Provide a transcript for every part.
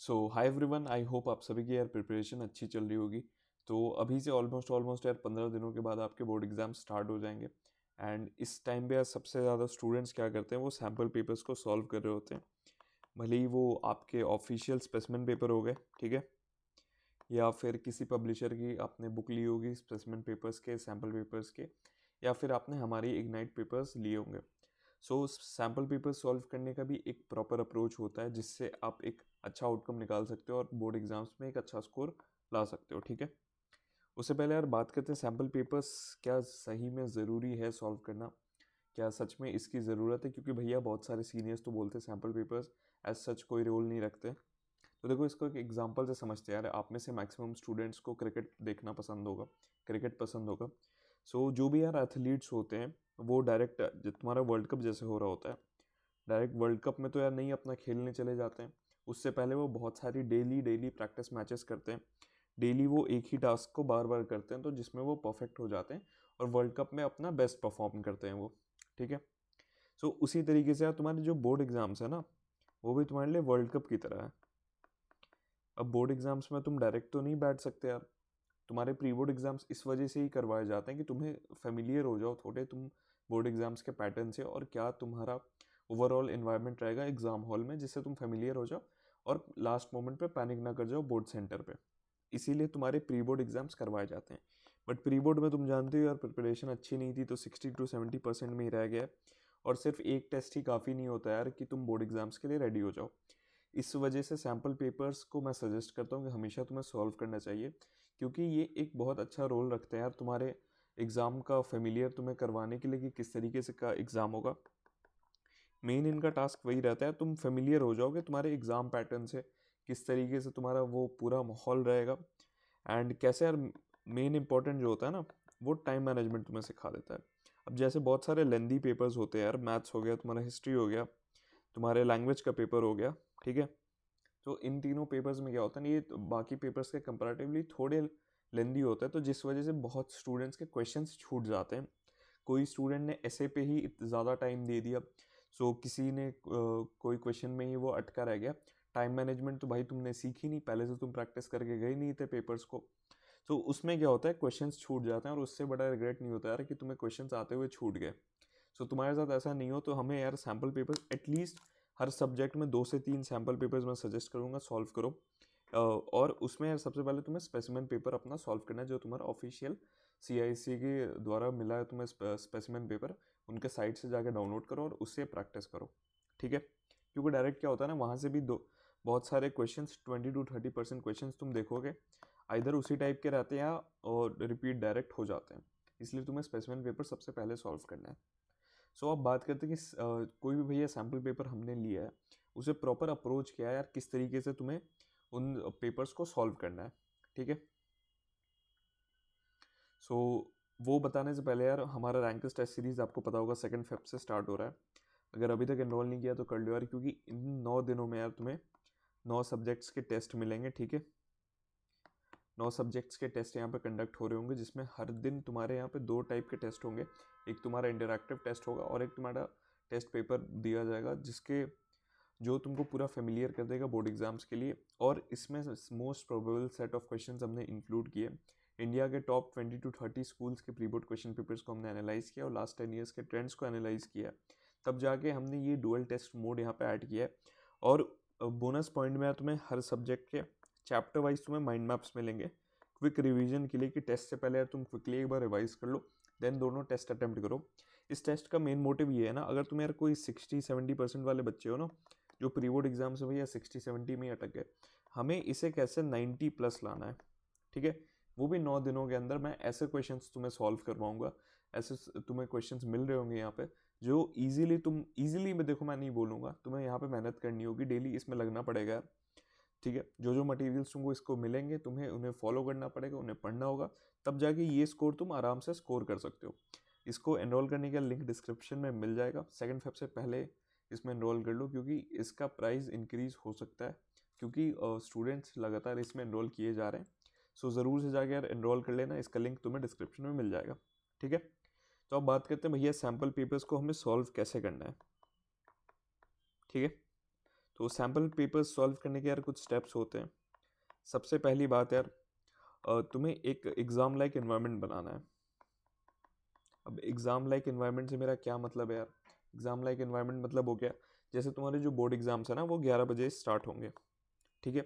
So hi everyone, I hope आप सभी की यार प्रिपरेशन अच्छी चल रही होगी। तो अभी से ऑलमोस्ट यार 15 दिनों के बाद आपके बोर्ड एग्जाम स्टार्ट हो जाएंगे। एंड इस टाइम पे यार सबसे ज़्यादा स्टूडेंट्स क्या करते हैं, वो सैम्पल पेपर्स को सॉल्व कर रहे होते हैं। भले ही वो आपके ऑफिशियल स्पेसिमेन पेपर हो गए, ठीक है, या फिर किसी पब्लिशर की आपने बुक ली होगी स्पेसिमेन पेपर्स के, सैम्पल पेपर्स के, या फिर आपने हमारी इग्नाइट पेपर्स लिए होंगे। सो सैम्पल पेपर सॉल्व करने का भी एक प्रॉपर अप्रोच होता है, जिससे आप एक अच्छा आउटकम निकाल सकते हो और बोर्ड एग्जाम्स में एक अच्छा स्कोर ला सकते हो, ठीक है। उससे पहले यार बात करते हैं सैम्पल पेपर्स क्या सही में ज़रूरी है सॉल्व करना, क्या सच में इसकी ज़रूरत है, क्योंकि भैया बहुत सारे सीनियर्स तो बोलते हैं सैम्पल पेपर्स एज सच कोई रोल नहीं रखते। तो देखो, इसको एक एग्जांपल से समझते हैं यार। आप में से मैक्सिमम स्टूडेंट्स को क्रिकेट देखना पसंद होगा, क्रिकेट पसंद होगा। सो जो भी यार एथलीट्स होते हैं, वो डायरेक्ट तुम्हारा वर्ल्ड कप जैसे हो रहा होता है, डायरेक्ट वर्ल्ड कप में तो यार नहीं अपना खेलने चले जाते हैं। उससे पहले वो बहुत सारी डेली डेली प्रैक्टिस मैचेस करते हैं। डेली वो एक ही टास्क को बार बार करते हैं, तो जिसमें वो परफेक्ट हो जाते हैं और वर्ल्ड कप में अपना बेस्ट परफॉर्म करते हैं वो, ठीक है। सो उसी तरीके से यार तुम्हारे जो बोर्ड एग्जाम्स है ना, वो भी तुम्हारे लिए वर्ल्ड कप की तरह है। अब बोर्ड एग्जाम्स में तुम डायरेक्ट तो नहीं बैठ सकते यार। तुम्हारे प्री बोर्ड एग्जाम्स इस वजह से ही करवाए जाते हैं कि तुम्हें फेमिलियर हो जाओ थोड़े तुम बोर्ड एग्जाम्स के पैटर्न से, और क्या तुम्हारा ओवरऑल इन्वायरमेंट रहेगा एग्जाम हॉल में, जिससे तुम फेमिलियर हो जाओ और लास्ट मोमेंट पे पैनिक ना कर जाओ बोर्ड सेंटर पे। इसीलिए तुम्हारे प्री बोर्ड एग्जाम्स करवाए जाते हैं। बट प्री बोर्ड में तुम जानते हो यार, प्रिपरेशन अच्छी नहीं थी तो 60 to 70% में ही रह गया। और सिर्फ एक टेस्ट ही काफ़ी नहीं होता यार कि तुम बोर्ड एग्जाम्स के लिए रेडी हो जाओ। इस वजह से सैम्पल पेपर्स को मैं सजेस्ट करता हूँ कि हमेशा तुम्हें सॉल्व करना चाहिए, क्योंकि ये एक बहुत अच्छा रोल रखते हैं यार तुम्हारे एग्ज़ाम का फेमिलियर तुम्हें करवाने के लिए कि किस तरीके से का एग्ज़ाम होगा। मेन इनका टास्क वही रहता है, तुम फेमिलियर हो जाओगे तुम्हारे एग्ज़ाम पैटर्न से, किस तरीके से तुम्हारा वो पूरा माहौल रहेगा। एंड कैसे यार, मेन इंपॉर्टेंट जो होता है ना, वो टाइम मैनेजमेंट तुम्हें सिखा देता है। अब जैसे बहुत सारे लेंदी पेपर्स होते हैं यार, मैथ्स हो गया, तुम्हारा हिस्ट्री हो गया, तुम्हारे लैंग्वेज का पेपर हो गया, ठीक है। तो इन तीनों पेपर्स में क्या होता है ना, ये तो बाकी पेपर्स के कंपैरेटिवली थोड़े लेंदी होता है, तो जिस वजह से बहुत स्टूडेंट्स के क्वेश्चंस छूट जाते हैं। कोई स्टूडेंट ने ऐसे पे ही ज़्यादा टाइम दे दिया, सो किसी ने कोई क्वेश्चन में ही वो अटका रह गया। टाइम मैनेजमेंट तो भाई तुमने सीखी नहीं, पहले से तुम प्रैक्टिस करके गए नहीं थे पेपर्स को। तो उसमें क्या होता है, क्वेश्चंस छूट जाते हैं और उससे बड़ा रिग्रेट नहीं होता यार कि तुम्हें क्वेश्चंस आते हुए छूट गए। सो तुम्हारे साथ ऐसा नहीं हो, तो हमें यार सैम्पल पेपर्स एटलीस्ट हर सब्जेक्ट में 2 से 3 सैम्पल पेपर्स मैं सजेस्ट करूँगा सॉल्व करो। और उसमें यार सबसे पहले तुम्हें स्पेसिमेन पेपर अपना सॉल्व करना है, जो तुम्हारा ऑफिशियल CIC के द्वारा मिला है तुम्हें स्पेसिमेन पेपर, उनके साइट से जाकर डाउनलोड करो और उससे प्रैक्टिस करो, ठीक है। क्योंकि डायरेक्ट क्या होता है ना, वहाँ से भी बहुत सारे क्वेश्चंस 20 to 30% क्वेश्चंस तुम देखोगे इधर उसी टाइप के रहते हैं और रिपीट डायरेक्ट हो जाते हैं। इसलिए तुम्हें स्पेसिमेन पेपर सबसे पहले सॉल्व करना है। सो अब बात करते हैं कि कोई भी भैया सैम्पल पेपर हमने लिया है, उसे प्रॉपर अप्रोच किया है यार, किस तरीके से तुम्हें उन पेपर्स को सॉल्व करना है, ठीक है। सो वो बताने से पहले यार, हमारा रैंकर्स टेस्ट सीरीज आपको पता होगा 2 फेब से स्टार्ट हो रहा है। अगर अभी तक एनरोल नहीं किया तो कर लो यार, क्योंकि इन 9 दिनों में यार तुम्हें 9 सब्जेक्ट्स के टेस्ट मिलेंगे, ठीक है। 9 सब्जेक्ट्स के टेस्ट यहाँ पे कंडक्ट हो रहे होंगे, जिसमें हर दिन तुम्हारे यहाँ पे 2 टाइप के टेस्ट होंगे। एक तुम्हारा इंटरैक्टिव टेस्ट होगा और एक तुम्हारा टेस्ट पेपर दिया जाएगा, जिसके जो तुमको पूरा फेमिलियर कर देगा बोर्ड एग्जाम्स के लिए। और इसमें most probable set of questions हमने इंक्लूड किए। इंडिया के टॉप 20 to 30 स्कूल्स के प्री बोर्ड क्वेश्चन पेपर्स को हमने एनालाइज किया और लास्ट 10 ईयर्स के ट्रेंड्स को एनालाइज किया। तब जाके हमने ये डुअल टेस्ट मोड यहाँ पे ऐड किया है। और बोनस पॉइंट में तुम्हें हर सब्जेक्ट के चैप्टर वाइज तुम्हें माइंड मैप्स मिलेंगे क्विक रिवीजन के लिए, कि टेस्ट से पहले यार तुम क्विकली एक बार रिवाइज कर लो, देन दोनों टेस्ट अटेम्प्ट करो। इस टेस्ट का मेन मोटिव ये है ना, अगर तुम यार कोई 60-70% वाले बच्चे हो ना, जो प्री बोर्ड एग्जाम से भैया 60-70 में ही अटक गए, हमें इसे कैसे 90+ लाना है, ठीक है। वो भी 9 दिनों के अंदर मैं ऐसे क्वेश्चंस तुम्हें सॉल्व करवाऊंगा। ऐसे तुम्हें क्वेश्चंस मिल रहे होंगे यहाँ पे, जो इजीली में, देखो मैं नहीं बोलूँगा, तुम्हें यहाँ पे मेहनत करनी होगी, डेली इसमें लगना पड़ेगा, ठीक है। जो जो मटेरियल्स तुमको इसको मिलेंगे, तुम्हें उन्हें फॉलो करना पड़ेगा, उन्हें पढ़ना होगा, तब जाके ये स्कोर तुम आराम से स्कोर कर सकते हो। इसको एनरोल करने का लिंक डिस्क्रिप्शन में मिल जाएगा। 2 फेब से पहले इसमें एनरोल कर लो, क्योंकि इसका प्राइस इंक्रीज हो सकता है, क्योंकि स्टूडेंट्स लगातार इसमें एनरोल किए जा रहे हैं। सो ज़रूर से जाके यार एनरोल कर लेना, इसका लिंक तुम्हें डिस्क्रिप्शन में मिल जाएगा, ठीक है। तो अब बात करते हैं भैया सैम्पल पेपर्स को हमें सॉल्व कैसे करना है, ठीक है। तो सैम्पल पेपर्स सॉल्व करने के यार कुछ स्टेप्स होते हैं। सबसे पहली बात यार, तुम्हें एक एग्ज़ाम लाइक इन्वायरमेंट बनाना है। अब एग्ज़ाम लाइक इन्वायरमेंट से मेरा क्या मतलब है यार? एग्ज़ाम लाइक इन्वायरमेंट मतलब हो गया, जैसे तुम्हारे जो बोर्ड एग्ज़ाम्स है ना वो 11 बजे स्टार्ट होंगे, ठीक है?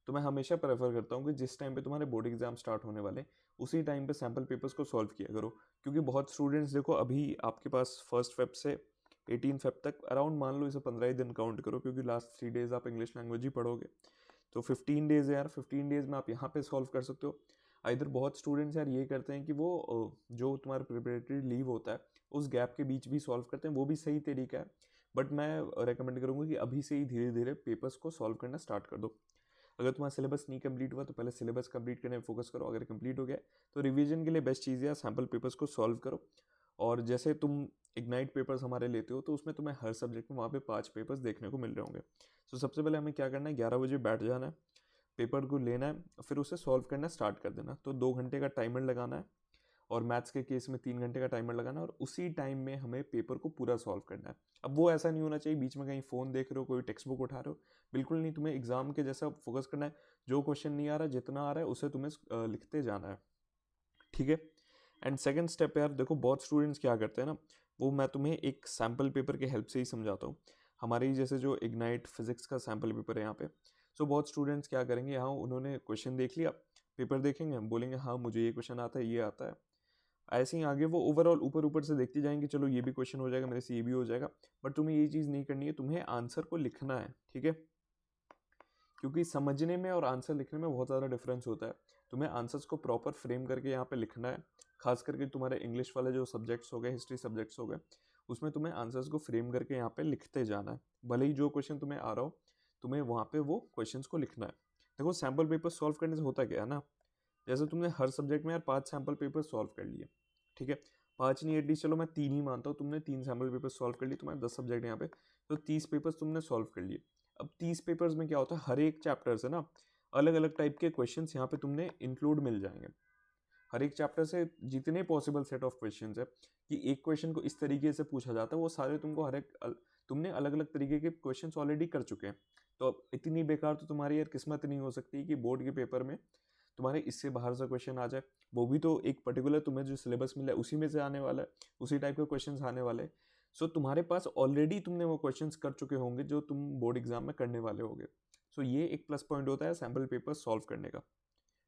तो मैं हमेशा प्रेफर करता हूँ कि जिस टाइम पे तुम्हारे बोर्ड एग्जाम स्टार्ट होने वाले हैं उसी टाइम पे सैम्पल पेपर्स को सॉल्व किया करो, क्योंकि बहुत स्टूडेंट्स देखो अभी आपके पास 1 फेब से 18 फेब तक अराउंड मान लो इसे 15 ही दिन काउंट करो, क्योंकि लास्ट 3 डेज आप इंग्लिश लैंग्वेज ही पढ़ोगे, तो 15 डेज है यार। 15 डेज में आप यहाँ पे सॉल्व कर सकते हो। इधर बहुत स्टूडेंट्स यार ये करते हैं कि वो जो तुम्हारा प्रिपरेटरी लीव होता है उस गैप के बीच भी सॉल्व करते हैं, वो भी सही तरीका है, बट मैं रेकमेंड करूँगा कि अभी से ही धीरे धीरे पेपर्स को सॉल्व करना स्टार्ट कर दो। अगर तुम्हारा सिलेबस नहीं कंप्लीट हुआ तो पहले सिलेबस कंप्लीट करने में फोकस करो, अगर कंप्लीट हो गया तो रिवीजन के लिए बेस्ट चीज़ है सैम्पल पेपर्स को सॉल्व करो। और जैसे तुम इग्नाइट पेपर्स हमारे लेते हो तो उसमें तुम्हें हर सब्जेक्ट में वहाँ पे 5 पेपर्स देखने को मिल रहे होंगे। तो सबसे पहले हमें क्या करना है, 11 बजे बैठ जाना है, पेपर को लेना है, फिर उसे सॉल्व करना स्टार्ट कर देना। तो 2 घंटे का टाइमर लगाना है, और मैथ्स के केस में 3 घंटे का टाइमर लगाना है, और उसी टाइम में हमें पेपर को पूरा सॉल्व करना है। अब वो ऐसा नहीं होना चाहिए बीच में कहीं फ़ोन देख रहे हो, कोई टेक्स्ट बुक उठा रहे हो, बिल्कुल नहीं। तुम्हें एग्जाम के जैसा फोकस करना है, जो क्वेश्चन नहीं आ रहा जितना आ रहा है उसे तुम्हें लिखते जाना है, ठीक है? एंड सेकंड स्टेप यार देखो, बहुत स्टूडेंट्स क्या करते हैं ना, वो मैं तुम्हें एक सैम्पल पेपर के हेल्प से ही समझाता हूँ। हमारी जैसे जो इग्नाइट फिजिक्स का सैम्पल पेपर है यहाँ पे, सो बहुत स्टूडेंट्स क्या करेंगे, यहाँ उन्होंने क्वेश्चन देख लिया, पेपर देखेंगे, बोलेंगे हाँ मुझे ये क्वेश्चन आता है, ये आता है, ऐसे ही आगे वो ओवरऑल ऊपर ऊपर से देखते जाएंगे, चलो ये भी क्वेश्चन हो जाएगा मेरे से, ये भी हो जाएगा। बट तुम्हें ये चीज़ नहीं करनी है, तुम्हें आंसर को लिखना है, ठीक है? क्योंकि समझने में और आंसर लिखने में बहुत ज़्यादा डिफरेंस होता है। तुम्हें आंसर्स को प्रॉपर फ्रेम करके यहाँ पे लिखना है, खास करके तुम्हारे इंग्लिश वाले जो सब्जेक्ट्स हो गए, हिस्ट्री सब्जेक्ट्स हो गए, उसमें तुम्हें आंसर्स को फ्रेम करके यहाँ पे लिखते जाना है। भले ही जो क्वेश्चन तुम्हें आ रहा हो, तुम्हें वहाँ पे वो क्वेश्चन को लिखना है। देखो सैम्पल पेपर सॉल्व करने से होता क्या है ना, जैसे तुमने हर सब्जेक्ट में यार 5 सैम्पल पेपर सॉल्व कर लिए, ठीक है? 5 नहीं, एटलीस्ट चलो मैं 3 ही मानता हूँ, तुमने 3 सैम्पल पेपर सॉल्व कर लिए, तुम्हारे 10 सब्जेक्ट यहाँ पे, तो 30 पेपर्स तुमने सॉल्व कर लिए। अब 30 पेपर्स में क्या होता है, हर एक चैप्टर से ना अलग अलग टाइप के क्वेश्चंस यहाँ पे तुमने इंक्लूड मिल जाएंगे। हर एक चैप्टर से जितने पॉसिबल सेट ऑफ क्वेश्चंस है कि एक क्वेश्चन को इस तरीके से पूछा जाता है, वो सारे तुमको तुमने अलग अलग तरीके के क्वेश्चंस ऑलरेडी कर चुके हैं। तो अब इतनी बेकार तो तुम्हारी यार किस्मत नहीं हो सकती कि बोर्ड के पेपर में तुम्हारे इससे बाहर से क्वेश्चन आ जाए, वो भी तो एक पर्टिकुलर तुम्हें जो सिलेबस मिला है उसी में से आने वाला है, उसी टाइप के क्वेश्चंस आने वाले हैं। सो तुम्हारे पास ऑलरेडी तुमने वो क्वेश्चंस कर चुके होंगे जो तुम बोर्ड एग्जाम में करने वाले होंगे। सो ये एक प्लस पॉइंट होता है सैम्पल पेपर सॉल्व करने का,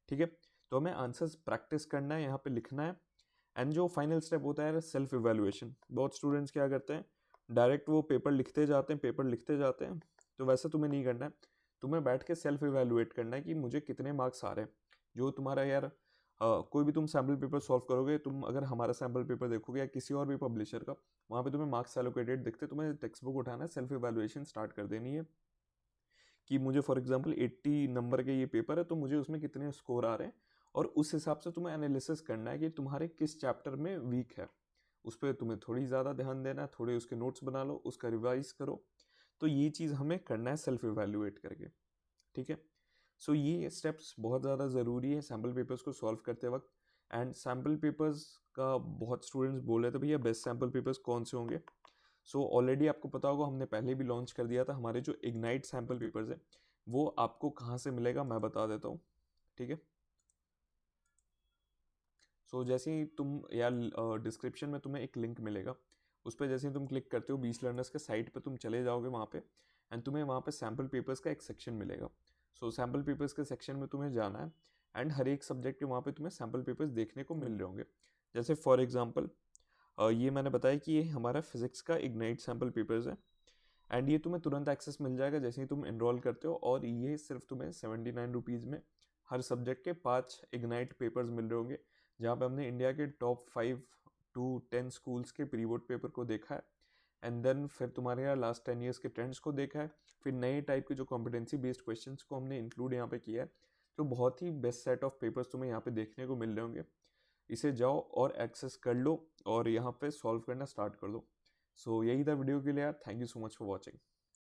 ठीक है? तो हमें आंसर्स प्रैक्टिस करना है, यहाँ पे लिखना है। एंड जो फाइनल स्टेप होता है सेल्फ इवेल्युएशन। बहुत स्टूडेंट्स क्या करते हैं, डायरेक्ट वो पेपर लिखते जाते हैं, पेपर लिखते जाते हैं। तो वैसे तुम्हें नहीं करना है, तुम्हें बैठ के सेल्फ इवेल्युएट करना है कि मुझे कितने मार्क्स आ रहे हैं। जो तुम्हारा यार कोई भी तुम सैम्पल पेपर सॉल्व करोगे, तुम अगर हमारा सैम्पल पेपर देखोगे या किसी और भी पब्लिशर का, वहाँ पे तुम्हें मार्क्स एलोकेटेड दिखते, तुम्हें टेक्स्ट बुक उठाना है, सेल्फ इवेल्युएशन स्टार्ट कर देनी है कि मुझे फॉर एग्जांपल 80 नंबर के ये पेपर है, तो मुझे उसमें कितने स्कोर आ रहे हैं, और उस हिसाब से तुम्हें एनालिसिस करना है कि तुम्हारे किस चैप्टर में वीक है, उस पर तुम्हें थोड़ी ज़्यादा ध्यान देना है, थोड़े उसके नोट्स बना लो, उसका रिवाइज करो। तो ये चीज़ हमें करना है सेल्फ इवेल्युएट करके, ठीक है? सो ये स्टेप्स बहुत ज़्यादा ज़रूरी है सैम्पल पेपर्स को सॉल्व करते वक्त। एंड सैम्पल पेपर्स का बहुत स्टूडेंट्स बोल रहे थे भैया बेस्ट सैम्पल पेपर्स कौन से होंगे। सो ऑलरेडी आपको पता होगा, हमने पहले भी लॉन्च कर दिया था हमारे जो इग्नाइट सैम्पल पेपर्स है, वो आपको कहाँ से मिलेगा मैं बता देता हूँ, ठीक है? सो जैसे ही तुम यार डिस्क्रिप्शन में तुम्हें एक लिंक मिलेगा, उस पर जैसे ही तुम क्लिक करते हो 20 लर्नर्स के साइट पे तुम चले जाओगे वहाँ पे, एंड तुम्हें वहाँ पे सैम्पल पेपर्स का एक सेक्शन मिलेगा। सो सैम्पल पेपर्स के सेक्शन में तुम्हें जाना है, एंड हर एक सब्जेक्ट के वहाँ पे तुम्हें सैम्पल पेपर्स देखने को मिल रहे होंगे। जैसे फॉर एग्जाम्पल ये मैंने बताया कि ये हमारा फिजिक्स का इग्नाइट सैम्पल पेपर्स है, एंड ये तुम्हें तुरंत एक्सेस मिल जाएगा जैसे ही तुम इनरोल करते हो। और ये सिर्फ तुम्हें 79 रुपीज़ में हर सब्जेक्ट के 5 इग्नाइट पेपर्स मिल रहे होंगे, जहाँ पे हमने इंडिया के टॉप 5 to 10 स्कूल्स के प्री बोर्ड पेपर को देखा है, एंड देन फिर तुम्हारे यहाँ लास्ट 10 ईयर्स के ट्रेंड्स को देखा है, फिर नए टाइप के जो कॉम्पिटेंसी बेस्ड क्वेश्चंस को हमने इंक्लूड यहाँ पे किया है। तो बहुत ही बेस्ट सेट ऑफ पेपर्स तुम्हें यहाँ पे देखने को मिल रहे होंगे। इसे जाओ और एक्सेस कर लो और यहाँ पे सॉल्व करना स्टार्ट कर दो। सो यही था वीडियो के लिए यार, thank you so much for watching.